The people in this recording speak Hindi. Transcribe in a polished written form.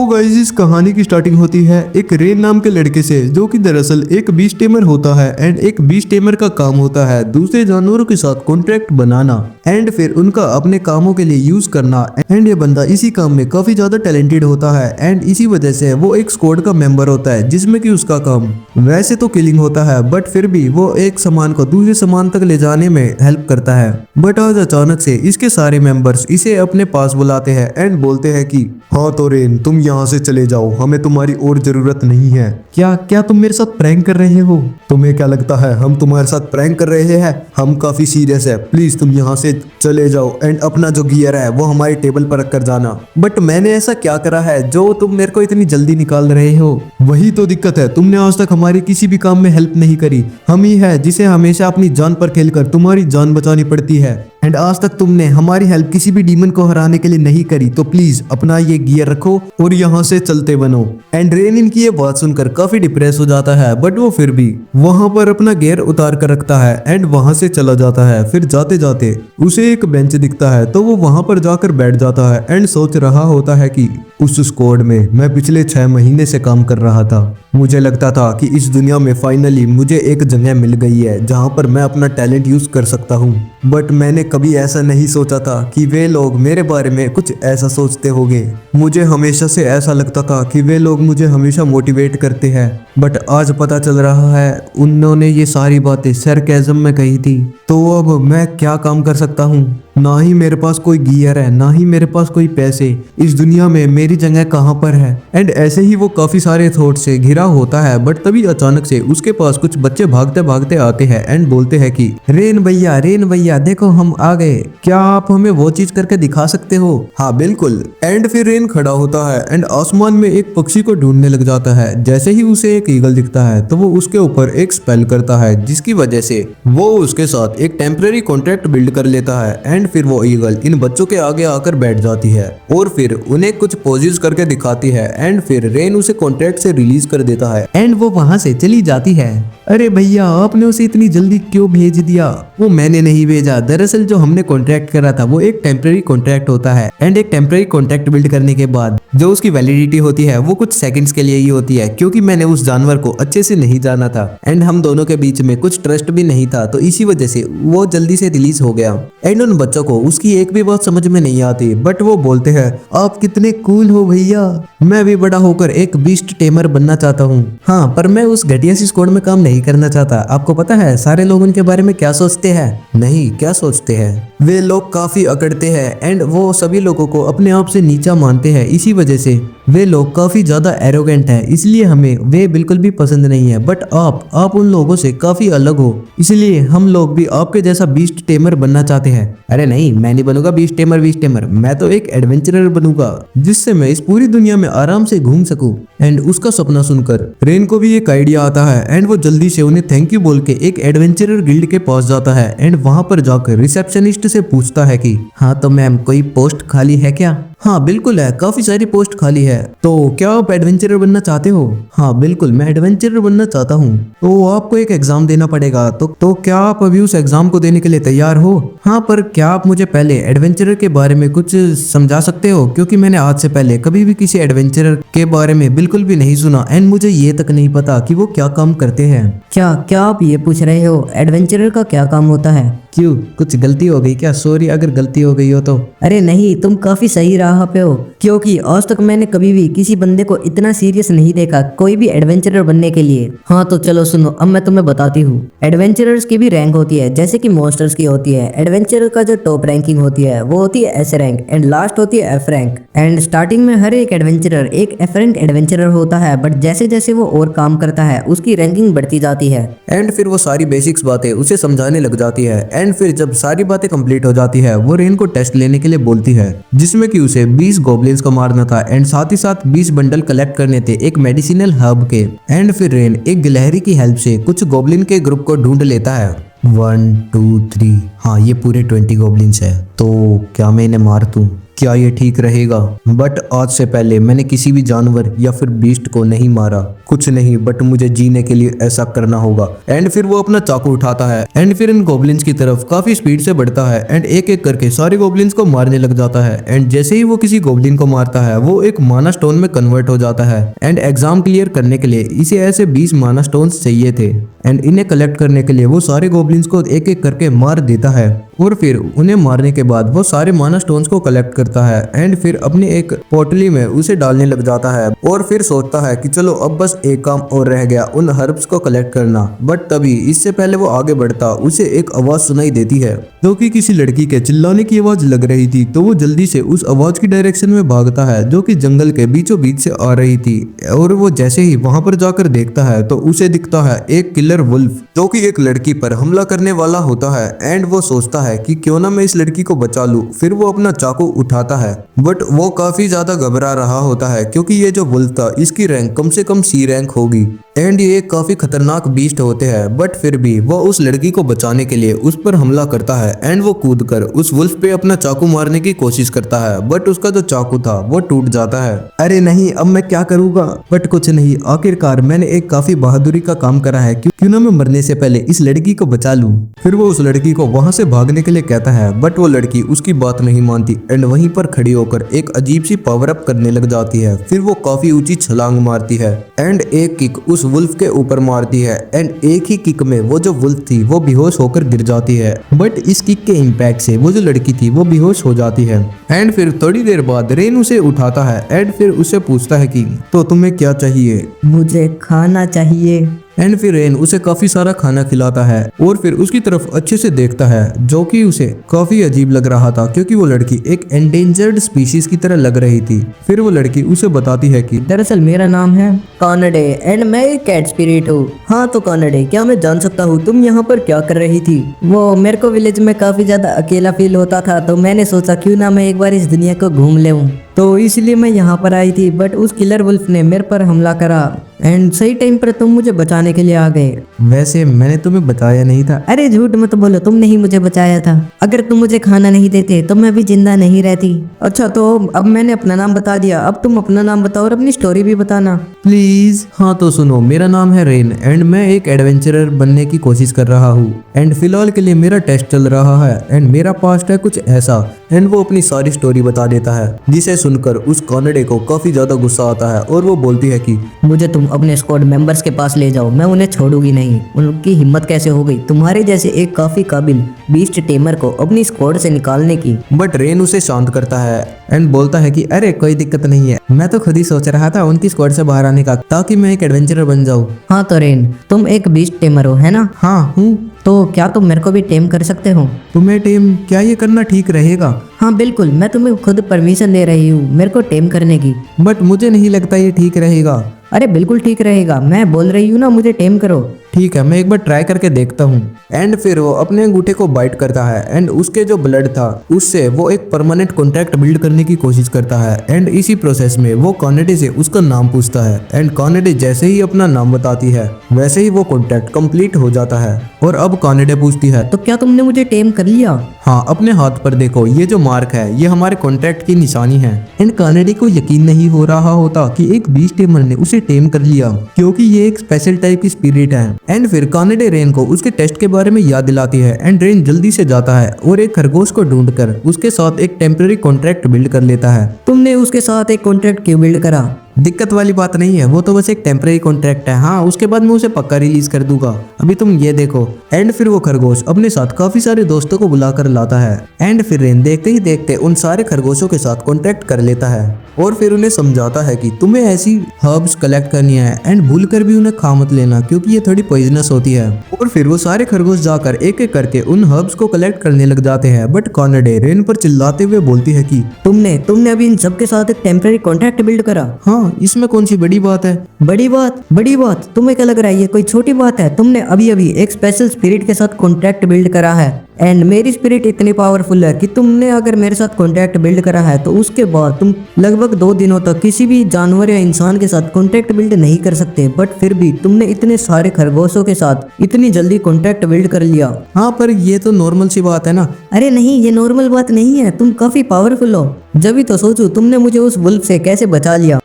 गाइस इस कहानी की स्टार्टिंग होती है एक रेन नाम के लड़के से, जो कि दरअसल एक बीस टेमर होता है। एंड एक बीस टेमर का काम होता है दूसरे जानवरों के साथ कॉन्ट्रैक्ट बनाना एंड फिर उनका अपने कामों के लिए यूज करना। एंड ये बंदा इसी काम में काफी ज्यादा टैलेंटेड होता है एंड इसी वजह से वो एक स्क्वाड का मेंबर होता है, जिसमें कि उसका काम वैसे तो किलिंग होता है, बट फिर भी वो एक सामान को दूसरे सामान तक ले जाने में हेल्प करता है। बट आज अचानक से इसके सारे मेंबर्स इसे अपने पास बुलाते हैं एंड बोलते हैं कि हाँ तो रेन, तुम यहाँ से चले जाओ, हमें तुम्हारी और जरूरत नहीं है। क्या क्या तुम मेरे साथ प्रैंक कर रहे हो? तुम्हें क्या लगता है हम तुम्हारे साथ प्रैंक कर रहे हैं? हम काफी सीरियस है, प्लीज तुम यहाँ से चले जाओ एंड अपना जो गियर है वो हमारी टेबल पर रख कर जाना। बट मैंने ऐसा क्या करा है जो तुम मेरे को इतनी जल्दी निकाल रहे हो? वही तो दिक्कत है, तुमने आज तक हमारी किसी भी काम में हेल्प नहीं करी। हम ही है जिसे हमेशा अपनी जान पर खेलकर तुम्हारी जान बचानी पड़ती है एंड आज तक तुमने हमारी हेल्प किसी भी डीमन को हराने के लिए नहीं करी, तो प्लीज अपना ये गियर रखो और यहाँ से चलते बनो। एंड रेन इनकी ये बात सुनकर काफी डिप्रेस हो जाता है, बट वो फिर भी वहां पर अपना गियर उतार कर रखता है एंड वहां से चला जाता है। फिर जाते जाते उसे एक बेंच दिखता है, तो वो वहां पर जाकर बैठ जाता है एंड सोच रहा होता है कि उस स्क्वाड में मैं पिछले 6 महीने से काम कर रहा था। मुझे लगता था कि इस दुनिया में फाइनली मुझे एक जगह मिल गई है जहां पर मैं अपना टैलेंट यूज कर सकता हूं, बट मैंने कभी ऐसा नहीं सोचा था कि वे लोग मेरे बारे में कुछ ऐसा सोचते होंगे। मुझे हमेशा से ऐसा लगता था कि वे लोग मुझे हमेशा मोटिवेट करते हैं, बट आज पता चल रहा है उन्होंने ये सारी बातें सरकाज़म में कही थी। तो अब मैं क्या काम कर सकता हूँ? ना ही मेरे पास कोई गियर है, ना ही मेरे पास कोई पैसे। इस दुनिया में मेरी जगह कहाँ पर है? एंड ऐसे ही वो काफी सारे थॉट से घिरा होता है, बट तभी अचानक से उसके पास कुछ बच्चे भागते भागते आते हैं एंड बोलते हैं कि रेन भैया देखो हम आ गए, क्या आप हमें वो चीज करके दिखा सकते हो? हाँ बिल्कुल। एंड फिर रेन खड़ा होता है एंड आसमान में एक पक्षी को ढूंढने लग जाता है। जैसे ही उसे एक ईगल दिखता है तो वो उसके ऊपर एक स्पेल करता है, जिसकी वजह से वो उसके साथ एक टेम्पररी कॉन्ट्रैक्ट बिल्ड कर लेता है। एंड फिर वो ईगल इन बच्चों के आगे आकर बैठ जाती है और फिर उन्हें कुछ पोजेस करके दिखाती है एंड फिर रेन उसे कॉन्ट्रैक्ट से रिलीज कर देता है एंड वो वहां से चली जाती है। अरे भैया, आपने उसे इतनी जल्दी क्यों भेज दिया? वो मैंने नहीं भेजा, दरअसल जो हमने कॉन्ट्रैक्ट करा था वो एक टेम्पररी कॉन्ट्रैक्ट होता है एंड एक टेम्पररी कॉन्ट्रैक्ट बिल्ड करने के बाद जो उसकी वैलिडिटी होती है वो कुछ सेकंड्स के लिए ही होती है, क्योंकि मैंने उस जानवर को अच्छे से नहीं जाना था एंड हम दोनों के बीच में कुछ ट्रस्ट भी नहीं था, तो इसी वजह से वो जल्दी से रिलीज हो गया। एंड उन बच्चों को उसकी एक भी बात समझ में नहीं आती, बट वो बोलते हैं आप कितने कूल हो भैया, मैं भी बड़ा होकर एक बीस्ट टेमर बनना चाहता हूँ। हाँ, पर मैं उस घटिया सी स्क्वाड में काम नहीं करना चाहता। आपको पता है सारे लोग उनके बारे में क्या सोचते हैं? नहीं, क्या सोचते हैं? वे लोग काफी अकड़ते हैं एंड वो सभी लोगों को अपने आप से नीचा मानते हैं, इसी वजह से वे लोग काफी ज्यादा एरोगेंट हैं, इसलिए हमें वे बिल्कुल भी पसंद नहीं है। बट आप उन लोगों से काफी अलग हो, इसलिए हम लोग भी आपके जैसा बीस्ट टेमर बनना चाहते हैं। अरे नहीं, मैं नहीं बनूंगा बीस्ट टेमर, मैं तो एक एडवेंचरर बनूंगा जिससे मैं इस पूरी दुनिया में आराम से घूम सकूं। एंड उसका सपना सुनकर रेन को भी एक आइडिया आता है एंड वो जल्दी से उन्हें थैंक यू बोल के एक एडवेंचरर गिल्ड के पास जाता है एंड वहां पर जाकर रिसेप्शनिस्ट से पूछता है कि हाँ तो मैम, कोई पोस्ट खाली है क्या? हाँ बिल्कुल है, काफी सारी पोस्ट खाली है। तो क्या आप एडवेंचरर बनना चाहते हो? हाँ बिल्कुल, मैं एडवेंचरर बनना चाहता हूँ। तो आपको एक एग्जाम देना पड़ेगा, तो क्या आप अभी उस एग्जाम को देने के लिए तैयार हो? हाँ, पर क्या आप मुझे पहले एडवेंचरर के बारे में कुछ समझा सकते हो, क्योंकि मैंने आज से पहले कभी भी किसी एडवेंचरर के बारे में बिल्कुल भी नहीं सुना एंड मुझे ये तक नहीं पता कि वो क्या काम करते हैं। क्या आप ये पूछ रहे हो एडवेंचरर का क्या काम होता है? क्यों, कुछ गलती हो गई क्या? सॉरी अगर गलती हो गई हो तो। अरे नहीं, तुम काफी सही राह पे हो, क्योंकि आज तक मैंने कभी भी किसी बंदे को इतना सीरियस नहीं देखा कोई भी एडवेंचरर बनने के लिए। हाँ तो चलो सुनो, अब मैं तुम्हें बताती हूँ। एडवेंचरर्स की भी रैंक होती है, जैसे कि मॉन्स्टर्स की होती है। एडवेंचरर का जो टॉप रैंकिंग होती है वो होती है एस रैंक एंड लास्ट होती है एफ रैंक। एंड स्टार्टिंग में हर एक एडवेंचरर एक एफ रैंक एडवेंचरर होता है, बट जैसे जैसे वो और काम करता है उसकी रैंकिंग बढ़ती जाती है एंड फिर वो सारी बेसिक्स बातें उसे समझाने लग जाती है। एंड फिर जब सारी बातें कंप्लीट हो जाती है वो रेन को टेस्ट लेने के लिए बोलती है, जिसमें कि उसे 20 गॉब्लिन्स को मारना था एंड साथ ही साथ 20 बंडल कलेक्ट करने थे एक मेडिसिनल हर्ब के। एंड फिर रेन एक गिलहरी की हेल्प से कुछ गॉब्लिन के ग्रुप को ढूंढ लेता है। 1 2 3, हाँ ये पूरे 20 गॉब्लिन्स है। तो क्या मैं इन्हें मार दूं? क्या ये ठीक रहेगा? बट आज से पहले मैंने किसी भी जानवर या फिर बीस्ट को नहीं मारा, कुछ नहीं, बट मुझे जीने के लिए ऐसा करना होगा। एंड फिर वो अपना चाकू उठाता है एंड फिर इन गॉब्लिन्स की तरफ काफी स्पीड से बढ़ता है एंड एक एक करके सारे गॉब्लिन्स को मारने लग जाता है। एंड जैसे ही वो किसी गॉब्लिन को मारता है वो एक माना स्टोन में कन्वर्ट हो जाता है। एंड एग्जाम क्लियर करने के लिए इसे ऐसे 20 माना स्टोन्स चाहिए थे एंड इन्हें कलेक्ट करने के लिए वो सारे गॉब्लिन्स को एक एक करके मार देता है और फिर उन्हें मारने के बाद वो सारे माना स्टोन्स को कलेक्ट करता है एंड फिर अपनी एक पोटली में उसे डालने लग जाता है और फिर सोचता है कि चलो अब बस एक काम और रह गया, उन हर्ब्स को कलेक्ट करना। बट तभी इससे पहले वो आगे बढ़ता उसे एक आवाज सुनाई देती है जो कि किसी लड़की के चिल्लाने की आवाज लग रही थी। तो वो जल्दी से उस आवाज की डायरेक्शन में भागता है जो कि जंगल के बीचों बीच से आ रही थी और वो जैसे ही वहां पर जाकर देखता है तो उसे दिखता है एक किलर वुल्फ जो कि एक लड़की पर हमला करने वाला होता है। एंड वो सोचता है कि क्यों ना मैं इस लड़की को बचा लूं। फिर वो अपना चाकू उठाता है बट वो काफी ज्यादा घबरा रहा होता है क्योंकि ये जो वुल्फ था इसकी रैंक कम से कम सी रैंक होगी एंड ये काफी खतरनाक बीस्ट होते हैं। बट फिर भी वो उस लड़की को बचाने के लिए उस पर हमला करता है एंड वो कूद कर उस वुल्फ पे अपना चाकू मारने की कोशिश करता है बट उसका जो चाकू था वो टूट जाता है। अरे नहीं, अब मैं क्या करूंगा? बट कुछ नहीं, आखिरकार मैंने एक काफी बहादुरी का काम करा है, क्यों ना मैं मरने से पहले इस लड़की को बचा लूं। फिर वो उस लड़की को वहां से भागने के लिए कहता है बट वो लड़की उसकी बात नहीं मानती एंड वहीं पर खड़ी होकर एक अजीब सी पावर अप करने लग जाती है। फिर वो काफी ऊंची छलांग मारती है एंड एक किक उस वुल्फ के ऊपर मारती है एंड एक ही किक में वो जो वुल्फ थी वो बेहोश होकर गिर जाती है। बट इस किक के इम्पैक्ट से वो जो लड़की थी वो बेहोश हो जाती है एंड फिर थोड़ी देर बाद रेन उसे उठाता है एंड फिर उससे पूछता है कि तो तुम्हें क्या चाहिए? मुझे खाना चाहिए। एंड फिर रेन उसे काफी सारा खाना खिलाता है और फिर उसकी तरफ अच्छे से देखता है जो कि उसे काफी अजीब लग रहा था क्योंकि वो लड़की एक एंडेंजर्ड स्पीशीज की तरह लग रही थी। फिर वो लड़की उसे बताती है कि दरअसल मेरा नाम है कॉनडे एंड मैं एक कैट स्पिरिट हूँ। हाँ तो कॉनडे, क्या मैं जान सकता हूँ तुम यहाँ पर क्या कर रही थी? वो मेरे को विलेज में काफी ज्यादा अकेला फील होता था तो मैंने सोचा क्यों ना मैं एक बार इस दुनिया को घूम लेऊं, तो इसलिए मैं यहाँ पर आई थी। बट उस किलर वुल्फ ने मेरे पर हमला करा एंड सही टाइम पर तुम मुझे बचाने के लिए आ गए। वैसे मैंने तुम्हें बताया नहीं था। अरे झूठ मत बोलो, तुमने ही मुझे बचाया था। अगर तुम मुझे खाना नहीं देते तो मैं भी जिंदा नहीं रहती। अच्छा तो अब मैंने अपना नाम बता दिया, अब तुम अपना नाम बताओ और अपनी स्टोरी भी बताना प्लीज। हाँ तो सुनो, मेरा नाम है रेन एंड मैं एक एडवेंचरर बनने की कोशिश कर रहा हूँ एंड फिलहाल के लिए मेरा टेस्ट चल रहा है एंड मेरा पास्ट है कुछ ऐसा। एंड वो अपनी सारी स्टोरी बता देता है जिसे सुनकर उस कॉनडे को काफी ज्यादा गुस्सा आता है और वो बोलती है कि मुझे तुम अपने स्क्वाड मेंबर्स के पास ले जाओ, मैं उन्हें छोड़ूंगी नहीं। उनकी हिम्मत कैसे हो गई तुम्हारे जैसे एक काफी काबिल बीस्ट टेमर को अपनी स्क्वाड से निकालने की। बट रेन उसे शांत करता है एंड बोलता है कि अरे कोई दिक्कत नहीं है, मैं तो खुद ही सोच रहा था उनकी स्क्वाड से बाहर आने का ताकि मैं एक एडवेंचरर बन जाऊँ। हाँ तो रेन, तुम एक बीस्ट टेमर हो है ना? हाँ हूँ। तो क्या तुम मेरे को भी टेम कर सकते हो? तुम्हें टेम, क्या ये करना ठीक रहेगा? हाँ बिल्कुल, मैं तुम्हें खुद परमिशन दे रही हूँ मेरे को टेम करने की। बट मुझे नहीं लगता ये ठीक रहेगा। अरे बिल्कुल ठीक रहेगा, मैं बोल रही हूँ ना मुझे टेम करो। ठीक है, मैं एक बार ट्राई करके देखता हूँ। एंड फिर वो अपने अंगूठे को बाइट करता है एंड उसके जो ब्लड था उससे वो एक परमानेंट कॉन्ट्रैक्ट बिल्ड करने की कोशिश करता है एंड इसी प्रोसेस में वो कॉनेडे से उसका नाम पूछता है एंड कॉनेडे जैसे ही अपना नाम बताती है वैसे ही वो कॉन्ट्रैक्ट कंप्लीट हो जाता है। और अब कॉनेडे पूछती है तो क्या तुमने मुझे टेम कर लिया? हाँ, अपने हाथ पर देखो, ये जो मार्क है ये हमारे कॉन्ट्रैक्ट की निशानी है। एंड कॉनेडे को यकीन नहीं हो रहा होता कि एक बीस्ट टेमर ने उसे टेम कर लिया क्योंकि ये एक स्पेशल टाइप की स्पिरिट है। एंड फिर कॉनेडे रेन को उसके टेस्ट के बारे में याद दिलाती है एंड रेन जल्दी से जाता है और एक खरगोश को ढूंढकर उसके साथ एक टेम्पररी कॉन्ट्रैक्ट बिल्ड कर लेता है। तुमने उसके साथ एक कॉन्ट्रैक्ट क्यों बिल्ड करा? दिक्कत वाली बात नहीं है, वो तो बस एक टेम्पररी कॉन्ट्रैक्ट है। हाँ, उसके बाद मैं उसे पक्का रिलीज कर दूंगा, अभी तुम ये देखो। एंड फिर वो खरगोश अपने साथ काफी सारे दोस्तों को बुलाकर लाता है एंड फिर रेन देखते ही देखते उन सारे खरगोशों के साथ कॉन्ट्रैक्ट कर लेता है और फिर उन्हें समझाता है कि तुम्हें ऐसी हर्ब्स कलेक्ट करनी है एंड भूल कर भी उन्हें खा मत लेना क्योंकि ये थोड़ी पॉइजनस होती है। और फिर वो सारे खरगोश जाकर एक एक करके उन हर्ब्स को कलेक्ट करने लग जाते हैं। बट कॉनेडे रेन पर चिल्लाते हुए बोलती है कि तुमने अभी इन सब के साथ एक टेम्पररी कॉन्ट्रैक्ट बिल्ड करा? हाँ, इसमें कौन सी बड़ी बात है? बड़ी बात तुम्हें क्या लग रहा है ये कोई छोटी बात है? तुमने अभी अभी एक स्पेशल स्पिरिट के साथ कॉन्ट्रैक्ट बिल्ड करा है एंड मेरी स्पिरिट इतनी पावरफुल है कि तुमने अगर मेरे साथ कॉन्टैक्ट बिल्ड करा है तो उसके बाद तुम लगभग 2 दिनों तक किसी भी जानवर या इंसान के साथ कॉन्टैक्ट बिल्ड नहीं कर सकते, बट फिर भी तुमने इतने सारे खरगोशों के साथ इतनी जल्दी कॉन्टैक्ट बिल्ड कर लिया। हाँ पर ये तो नॉर्मल सी बात है ना। अरे नहीं, ये नॉर्मल बात नहीं है, तुम काफी पावरफुल हो। जब ही तो सोचो तुमने मुझे उस वुल्फ से कैसे बचा लिया।